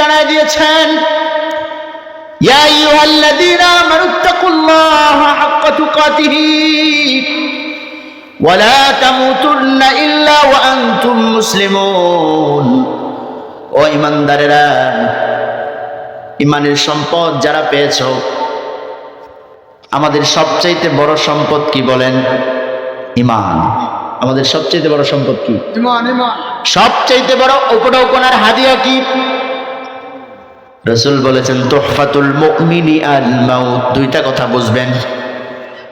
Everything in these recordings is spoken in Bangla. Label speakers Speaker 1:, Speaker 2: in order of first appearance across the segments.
Speaker 1: জানায় দিয়েছেন, ইয়া আইয়ুহাল্লাযীনা আমানুত্তাকুল্লাহা হাক্কা তুকাতিহি ওয়া লা তামুতুন্না ইল্লা ওয়া আনতুম মুসলিমুন। ও ঈমানদারেরা, ঈমানের সম্পদ যারা পেয়েছো, আমাদের সবচেয়ে বড় সম্পদ কি বলেন? ঈমান। আমাদের সবচেয়ে বড় সম্পদ কি? ঈমান। ঈমান। সবচেয়ে বড় উপঢৌকনার হাদিয়া কি? রাসূল বলেছেন তুহফাতুল মুমিনি আল মাউত। দুইটা কথা বুঝবেন,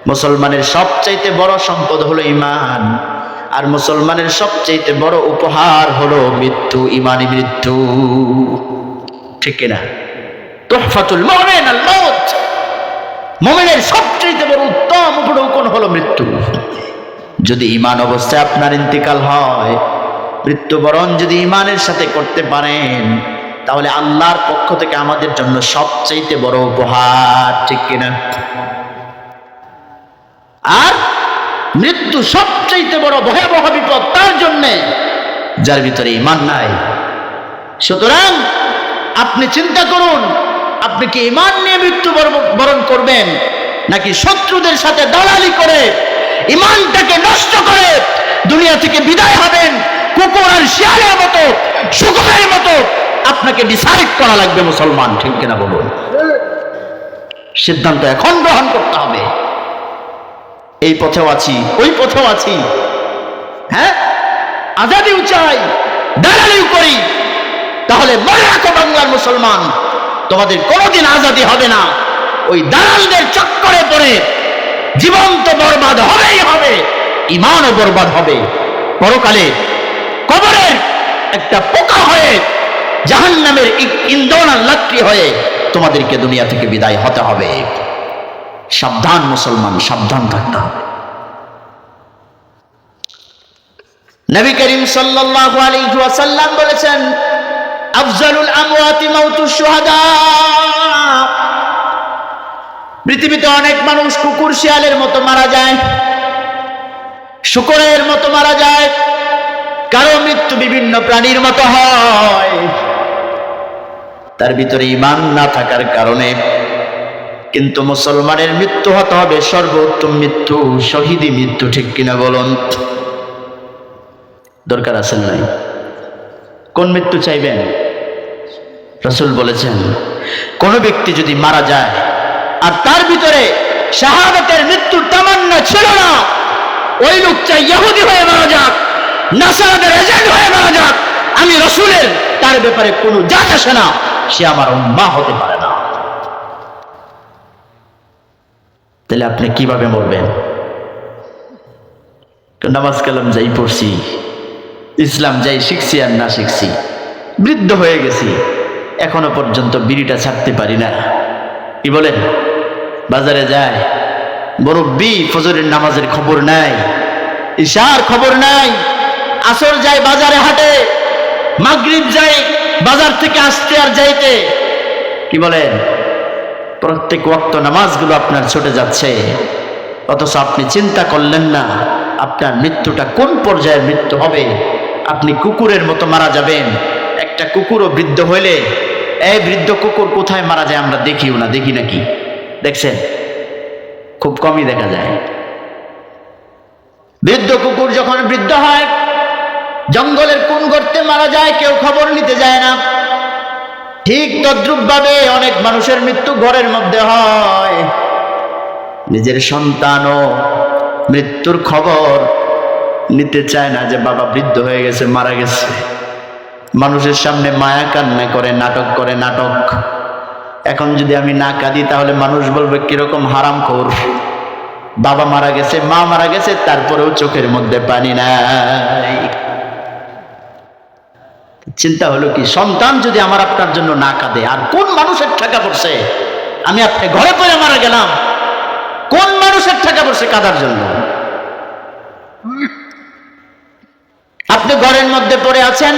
Speaker 1: মুসলমানের সবচেয়ে বড় সম্পদ হলো ঈমান, আর মুসলমানের সবচেয়ে বড় উপহার হলো মৃত্যু, ঈমানি মৃত্যু। ঠিক কিনা? তুহফাতুল মুমিন আল মাউত, মুমিনের সবচেয়ে বড় উত্তম উপঢৌকন হলো মৃত্যু। যদি ঈমান অবস্থায় আপনার ইন্তেকাল হয়, মৃত্যুবরণ যদি ঈমানের সাথে করতে পারেন, তাহলে আল্লাহর পক্ষ থেকে আমাদের জন্য সবচেয়ে বড় উপহার। ঠিক কিনা? আর মৃত্যু সবচেয়ে বড় ভয়াবহ বিপদ তার জন্য যার ভিতরে ঈমান নাই। সুতরাং আপনি চিন্তা করুন, আপনি কি ঈমান নিয়ে মৃত্যু বরণ করবেন, নাকি শত্রুদের সাথে দালালি করে ঈমানটাকে নষ্ট করে দুনিয়া থেকে বিদায় হবেন? কুকুর আর শিয়ালের মতো, শুকরের মতো আপনাকে ডিসাইড করা লাগবে মুসলমান। ঠিক কিনা বলুন? সিদ্ধান্ত এখন গ্রহণ করতে হবে। এই পথেও আছি, ওই পথেও আছি, হ্যাঁ, আজাদিও চাই, দালালিও করি, তাহলে মনে রাখো বাংলার মুসলমান, তোমাদের কোনোদিন আজাদি হবে না। ওই দালালদের চক্করে পড়ে জীবন তো বরবাদ হবেই হবে, ঈমানও বরবাদ হবে। পরকালে কবরের একটা পোকা হয়ে, জাহান্নামের ইন্ধন আর লাকড়ি হয়ে তোমাদেরকে দুনিয়া থেকে বিদায় হতে হবে। সাবধান মুসলমান, সাবধান থাকতে হবে। নবী করিম সাল্লাল্লাহু আলাইহি ওয়াসাল্লাম বলেছেন, আফজালুল আমওয়াতি মাউতুশ শুহাদা। পৃথিবীতে অনেক মানুষ কুকুর শিয়ালের মতো মারা যায়, শুকরের মতো মারা যায়, কারো মৃত্যু বিভিন্ন প্রাণীর মতো হয়। তার ভিতরে ঈমান না থাকার কারণে। কিন্তু মুসলমানের মৃত্যু হতে হবে সর্বোত্তম মৃত্যু, শহীদি মৃত্যু। ঠিক কিনা বলুন? দরকার আছে নাই? কোন মৃত্যু চাইবেন? রাসূল বলেছেন, কোন ব্যক্তি যদি মারা যায় আর তার ভিতরে শাহাদাতের মৃত্যুর তামান্না ছিল না, ওই লোক চাই ইহুদি হয়ে মারা যাক, নাসারাদের এজেন্ট হয়ে মারা যাক, আমি রাসূলের তার ব্যাপারে কোনো জাত আসে না, সে আমার উম্মাহ হতে পারে না। তাহলে আপনি কিভাবে মরবেন? নামাজ কালাম যাই পড়ছি, ইসলাম যাই শিখছি আর না শিখছি, বৃদ্ধ হয়ে গেছি, এখনো পর্যন্ত বিড়িটা ছাড়তে পারি না। কি বলেন? বাজারে যায়, মুরব্বি ফজরের নামাজের খবর নাই, ইশার খবর নাই, আসর যায় বাজারে হাটে, মাগরিব যায় বাজার থেকে আসতে আর যাইতে। কি বলেন? প্রত্যেক ওয়াক্ত নামাজগুলো আপনার ছুটে যাচ্ছে, অথচ আপনি চিন্তা করলেন না আপনার মৃত্যুটা কোন পর্যায়ের মৃত্যু হবে। আপনি কুকুরের মতো মারা যাবেন। একটা কুকুরও বৃদ্ধ হইলে, এই বৃদ্ধ কুকুর কোথায় মারা যায় আমরা দেখিও না, দেখি নাকি? দেখছেন? খুব কমই দেখা যায়। বৃদ্ধ কুকুর যখন বৃদ্ধ হয়, জঙ্গলের কোন গর্তে মারা যায়, কেউ খবর নিতে যায় না। ঠিক তদ্রুপ ভাবে অনেক মানুষের মৃত্যু ঘরের মধ্যে হয়। নিজের সন্তানও মৃত্যুর খবর নিতে চায় না যে বাবা বৃদ্ধ হয়ে গেছে, মারা গেছে। মানুষের সামনে মায়া কান্না করে, নাটক করে, নাটক। এখন যদি আমি না কাঁদি তাহলে মানুষ বলবে কিরকম হারামখোর, বাবা মারা গেছে, মা মারা গেছে, তারপরেও চোখের মধ্যে পানি নাই। চিন্তা হলো কি, সন্তান যদি আমার আপনার জন্য না কাঁদে, আর কোন মানুষের টাকা পড়ছে? আমি আপনি ঘরে পড়ে মারা গেলাম, কোন মানুষের টাকা পড়ছে কাঁদার জন্য? আপনি ঘরের মধ্যে পড়ে আছেন,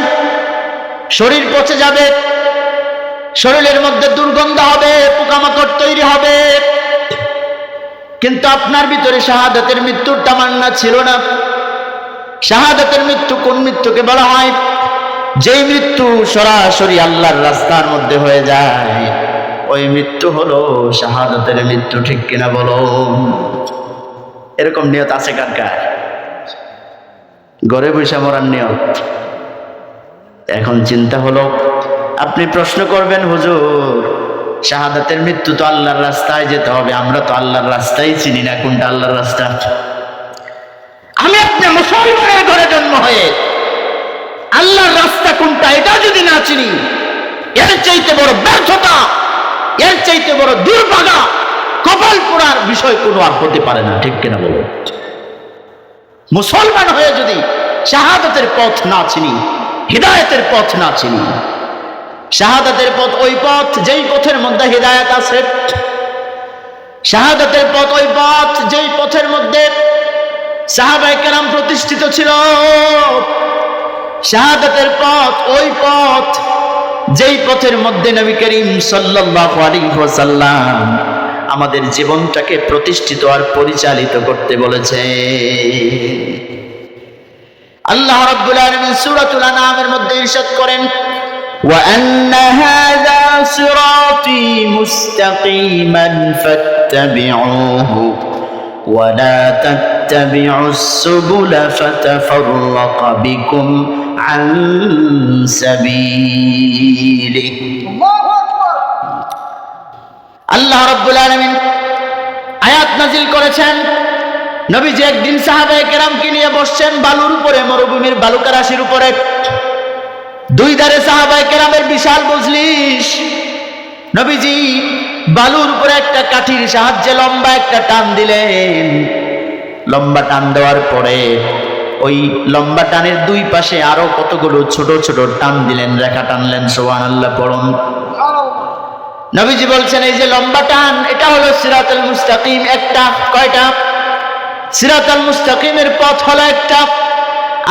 Speaker 1: শরীর পচে যাবে, শরীরের মধ্যে দুর্গন্ধ হবে, পোকামাকড় তৈরি হবে, কিন্তু আপনার ভিতরে শাহাদাতের মৃত্যুর তামান্না ছিল না। শাহাদাতের মৃত্যু কোন মৃত্যুকে বলা হয়? যেই মৃত্যু সরাসরি আল্লাহর রাস্তার মধ্যে হয়ে যায়, ওই মৃত্যু হলো শাহাদাতের মৃত্যু। ঠিক কিনা বলো? এরকম নিয়ত আছে কার কার? ঘরে বসে মরার নিয়ত। এখন চিন্তা হলো, আপনি প্রশ্ন করবেন, হুজুর শাহাদাতের মৃত্যু তো আল্লাহর রাস্তায় যেতে হবে, আমরা তো আল্লাহর রাস্তায় চিনি না, কোনটা আল্লাহর রাস্তা? আমি আপনি মুসলমানের ঘরে জন্ম হয়ে আল্লাহর রাস্তা কোনটা এটা যদি না চিনি, এর চাইতে বড় ব্যর্থতা, এর চাইতে বড় দুর্ভাগা, কপাল পোড়ার বিষয় কোনো আর হতে পারে না। ঠিক কিনা বলো? মুসলমান হয়ে যদি শাহাদাতের পথ না চিনি, হিদায়াতের পথ না চিনি, শাহাদাতের পথ ওই পথ যেই পথের মধ্যে হিদায়াত আছে, শাহাদাতের পথ ওই পথ যেই পথের মধ্যে সাহাবায়ে কেরাম প্রতিষ্ঠিত ছিল, শাহাদাতের পথ ওই পথ যেই পথের মধ্যে নবী করিম সাল্লাল্লাহু আলাইহি ওয়াসাল্লাম আমাদের জীবনটাকে প্রতিষ্ঠিত আর পরিচালিত করতে বলেছে। আল্লাহ রাব্বুল আলামিন সূরাতুল আনআমের মধ্যে ইরশাদ করেন, ওয়া আন্না হাযা সিরাতী মুস্তাকিমান ফাত্তাবিউহু ওয়া লা তাত্তাবিউস সুবুলা ফাতাফাররাকা বিকুম আন সাবিলিহি। আল্লাহ রাব্বুল আলামিন আয়াত নাযিল করেছেন। নবীজি একদিন সাহাবায়ে কেরামকে নিয়ে বসছেন বালুর উপরে, মরুভূমির বালুকা রাশির উপরে। দুই ধারে সাহাবায়ে কেরামের বিশাল মজলিস। নবীজি বালুর উপরে একটা কাঠির সাহায্যে লম্বা একটা টান দিলেন। লম্বা টান দেওয়ার পরে ওই লম্বা টানের দুই পাশে আরো কতগুলো ছোট ছোট টান দিলেন, রেখা টানলেন। সুবহানাল্লাহ পড়ুন। নবীজি বলছেন, এই যে লম্বা টান, এটা হলো সিরাতুল মুস্তাকিম। একটা, কয়টা? সিরাতুল মুস্তাকিমের পথ হলো একটা।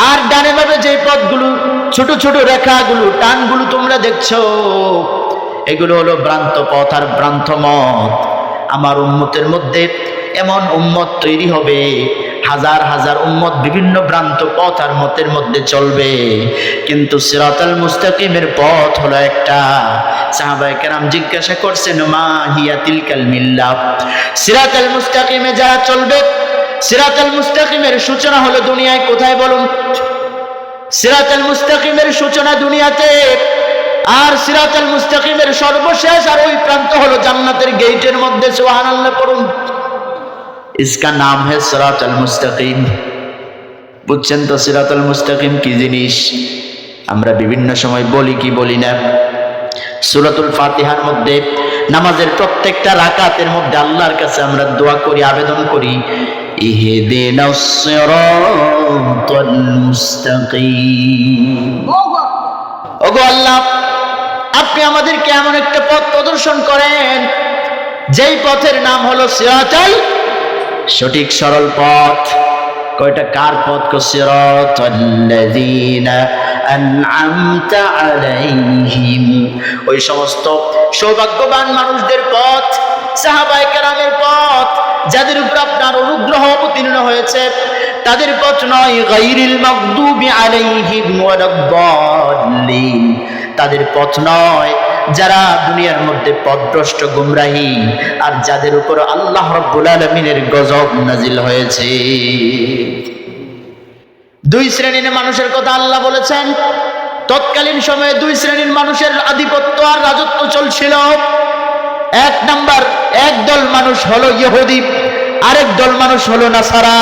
Speaker 1: আর ডানে বামে যে পথগুলো ছোট ছোট রেখাগুলো, টানগুলো তোমরা দেখছো, এগুলো হলো ভ্রান্ত পথ আর ভ্রান্ত মত। আমার উম্মতের মধ্যে এমন উম্মত তৈরি হবে, হাজার হাজার উম্মত বিভিন্ন ভ্রান্ত পথ আর মতের মধ্যে চলবে, কিন্তু সিরাতুল মুস্তাকিমের পথ হলো একটা। সাহাবায়ে কেরাম জিজ্ঞাসা করছেন, মা হিয়া তিলকাল মিল্লাহ? সিরাতুল মুস্তাকিমে যারা চলবে, সিরাতুল মুস্তাকিমের সূচনা হলো দুনিয়ায় কোথায় বলুন? সিরাতুল মুস্তাকিমের সূচনা দুনিয়াতে, আর সিরাতুল মুস্তাকিমের সর্বশেষ আর ওই প্রান্ত হলো জান্নাতের গেটের মধ্যে। সুবহানাল্লাহ পড়ুন। इसका नाम है सिराতুল মুস্তাকিম। বুঝছেন তো সিরাতুল মুস্তাকিম কি জিনিস? আমরা বিভিন্ন সময় বলি কি বলি না? সূরাতুল ফাতিহার মধ্যে নামাজের প্রত্যেকটা রাকাতের মধ্যে আল্লাহর কাছে আমরা দোয়া করি, আবেদন করি, ইহদিনাস সিরাতাল মুস্তাকিম। ওগো আল্লাহ, আপনি আমাদেরকে এমন একটা পথ প্রদর্শন করেন যেই পথের নাম হলো সিরাতুল, সঠিক সরল পথ। কয়টা? কার পথ? সিরাতাল্লাযীনা আন'আমতা আলাইহিম, ওই সমস্ত সৌভাগ্যবান মানুষদের পথ, সাহাবায়ে কেরামের পথ, যাদের উপর আপনার অনুগ্রহ অবতীর্ণ হয়েছে, তাদের পথ নয়। গায়রিল মাগদুবি আলাইহিম ওয়ালাদ-দাল্লিন, তাদের পথ নয় যারা দুনিয়ার মধ্যে পথভ্রষ্ট গুমরাহী, আর যাদের উপর আল্লাহ রাব্বুল আলামিনের গজব নাজিল হয়েছে। দুই শ্রেণীর মানুষের কথা আল্লাহ বলেছেন। তৎকালীন সময়ে দুই শ্রেণীর মানুষের আধিপত্য আর রাজত্ব চলছিল। এক নাম্বার, একদল মানুষ হলো ইহুদি, আরেক দল মানুষ হলো নাসারা।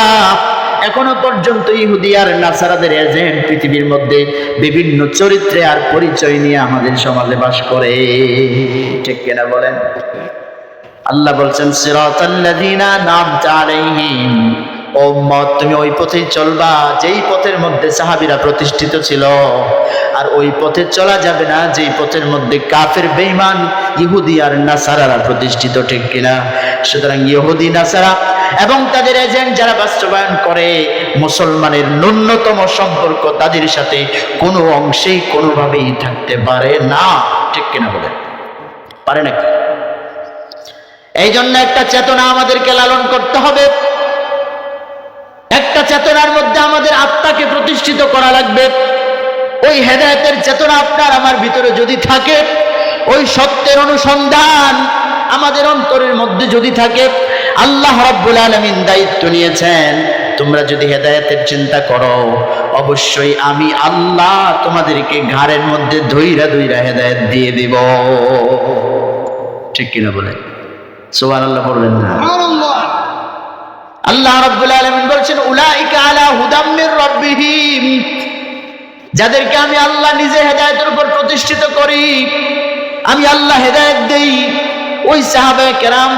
Speaker 1: এখনো পর্যন্ত ইহুদি আর নাসারাদের এজেন্ট পৃথিবীর মধ্যে বিভিন্ন চরিত্রে আর পরিচয় নিয়ে আমাদের সমাজে বাস করে। ঠিক কিনা বলেন? আল্লাহ বলছেন, সিরাতাল্লাযীনা আন'আমতা আলাইহিম, ও উম্মত তুমি ওই পথেই চলবা যেই পথের মধ্যে সাহাবীরা প্রতিষ্ঠিত ছিল। আর ওই পথে চলা যাবে না যেই পথের মধ্যে কাফের বেঈমান ইহুদি আর নাসারারা প্রতিষ্ঠিত। ঠিক কিনা? সুতরাং ইহুদি, নাসারা এবং তাদের এজেন্ট যারা বাস্তবায়ন করে, মুসলমানের ন্যূনতম সম্পর্ক তাদের সাথে কোনো অংশেই কোনোভাবেই থাকতে পারে না। ঠিক কিনা বলেন? পারে নাকি? এই জন্য একটা চেতনা আমাদেরকে লালন করতে হবে। একটা চেতনার মধ্যে আমাদের আত্মাকে প্রতিষ্ঠিত করা লাগবে। ওই হেদায়েতের চেতনা আপনার আমার ভিতরে যদি থাকে, ওই সত্যের অনুসন্ধান আমাদের অন্তরের মধ্যে যদি থাকে, আল্লাহ রাব্বুল আলামিন দায়িত্ব নিয়েছেন, তোমরা যদি হেদায়েতের চিন্তা করো, অবশ্যই আমি আল্লাহ তোমাদেরকে ঘাড়ের মধ্যে ধইরা ধইরা হেদায়েত দিয়ে দিব। ঠিক কিনা বলেন? সুবহানাল্লাহ বলবেন না? আল্লাহ রাব্বুল আলামিন বলছেন, উলাইকা আলা হুদাম মির রাব্বিহিম, যাদেরকে আমি আল্লাহ নিজে হেদায়েতের উপর প্রতিষ্ঠিত করি, আমি আল্লাহ হেদায়েত দেই, ওই সাহাবায়ে কেরাম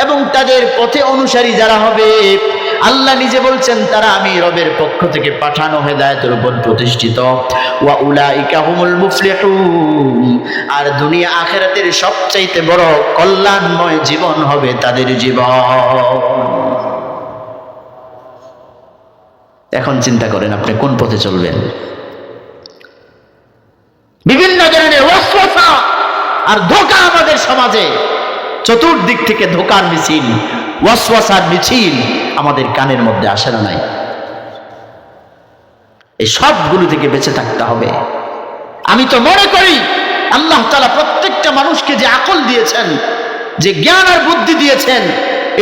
Speaker 1: এবং তাদের পথে অনুসারী যারা হবে, আল্লাহ নিজে বলছেন তারা আমি রবের পক্ষ থেকে পাঠানো হেদায়েতের উপর প্রতিষ্ঠিত। ওয়া উলাইকা হুমুল মুফলিহুন, আর দুনিয়া আখিরাতের সবচাইতে বড় কল্যাণময় জীবন হবে তাদের জীবন। এখন চিন্তা করেন আপনি কোন পথে চলবেন। বিভিন্ন ধরনের ওয়াসওয়াসা আর ধোঁকা আমাদের সমাজে, চতুর্দিক থেকে ধোঁকার মিছিল, ওয়াসওয়াসার মিছিল আমাদের কানের মধ্যে আসে না নাই? এই সবগুলো থেকে বেঁচে থাকতে হবে। আমি তো মনে করি আল্লাহ তাআলা প্রত্যেকটা মানুষকে যে আকল দিয়েছেন, যে জ্ঞান আর বুদ্ধি দিয়েছেন,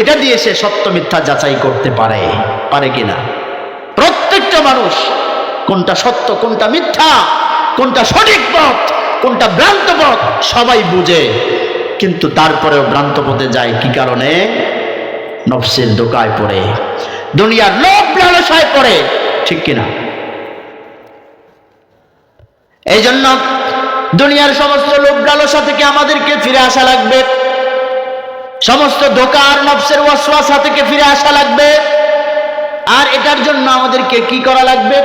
Speaker 1: এটা দিয়ে সে সত্য মিথ্যা যাচাই করতে পারে কিনা। প্রত্যেকটা মানুষ কোনটা সত্য, কোনটা মিথ্যা, কোনটা সঠিক পথ, কোনটা ভ্রান্ত পথ সবাই বুঝে, কিন্তু তারপরেও ভ্রান্ত পথে যায় কি কারণে? নফসের ধোঁকায় পড়ে, দুনিয়ার লোভ লালসায় পড়ে। ঠিক কিনা? এই জন্য দুনিয়ার সমস্ত লোভ লালসা থেকে আমাদেরকে ফিরে আসা লাগবে, সমস্ত ধোঁকা আর নফসের ওয়াসওয়াসা থেকে ফিরে আসা লাগবে। আর এটার জন্য আমাদেরকে কি করা লাগবে?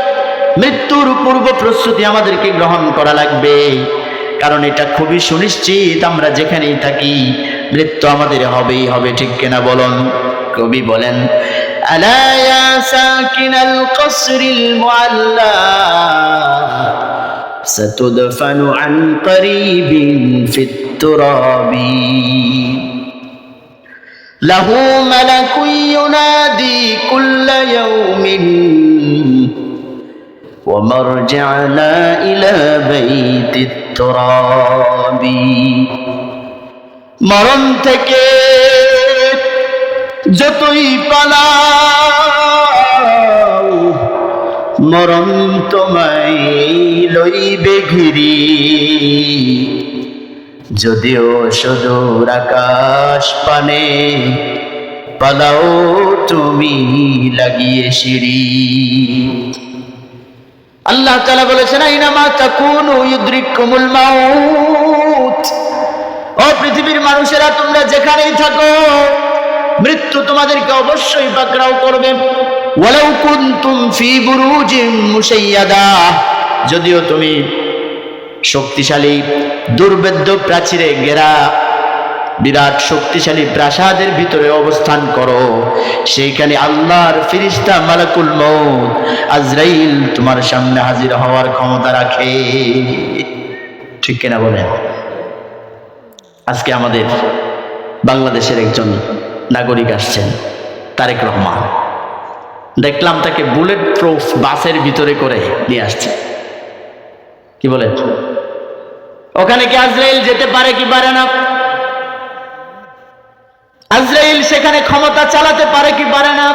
Speaker 1: মৃত্যুর পূর্ব প্রস্তুতি আমাদেরকে গ্রহণ করা লাগবে, কারণ এটা খুবই সুনিশ্চিত, আমরা যেখানেই থাকি মৃত্যু আমাদের হবেই হবে। ঠিক কিনা বলুন? কবি বলেন, আলা ইয়া সাকিনাল কসরিল মুআল্লা সাতুদফানু আন করিবিন ফিত তুরাবি লাহু মালাকুন ইউনাদি কুল্লা ইয়াউমিন ওয়া মারজি'না ইলা বাইতিত তুরাবি। মরণ থেকে যতই পালাও, মরণ তোমায় লইবে ঘিরি, যদিও সুদূর আকাশ পানে পালাও তুমি লাগিয়ে সিঁড়ি। আল্লাহ তাআলা বলেছেন, আইনামা তাকুনু ইউদরিকুমুল মাউত, ও পৃথিবীর মানুষেরা তোমরা যেখানেই থাকো মৃত্যু তোমাদেরকে অবশ্যই পাকড়াও করবে। ওয়ালাউ কুনতুম ফি বুরুজিম মুশাইয়াদা, যদিও তুমি শক্তিশালী দুর্ভেদ্য প্রাচীরে ঘেরা বিরাট শক্তিশালী প্রাসাদের ভিতরে অবস্থান করো, সেইখানে আল্লাহর ফেরেশতা মালাকুল মউত আজরাইল তোমার সামনে হাজির হওয়ার ক্ষমতা রাখে। ঠিক কিনা বলেন? আজকে আমাদের বাংলাদেশের একজন নাগরিক আসছেন, তারেক রহমান, দেখলাম তাকে বুলেট প্রুফ বাসের ভিতরে করে নিয়ে আসছে। কি বলেন? ওখানে কি আজরাইল যেতে পারে কি পারে না? আজরাইল সেখানে ক্ষমতা চালাতে পারে কি পারে না?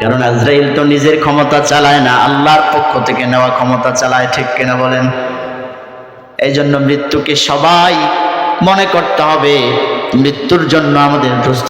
Speaker 1: কারণ আজরাইল তো নিজের ক্ষমতা চালায় না, আল্লাহর পক্ষ থেকে নেওয়া ক্ষমতা চালায়। ঠিক কিনা বলেন? এই জন্য মৃত্যুকে সবাই মনে করতে হবে, মৃত্যুর জন্য আমাদের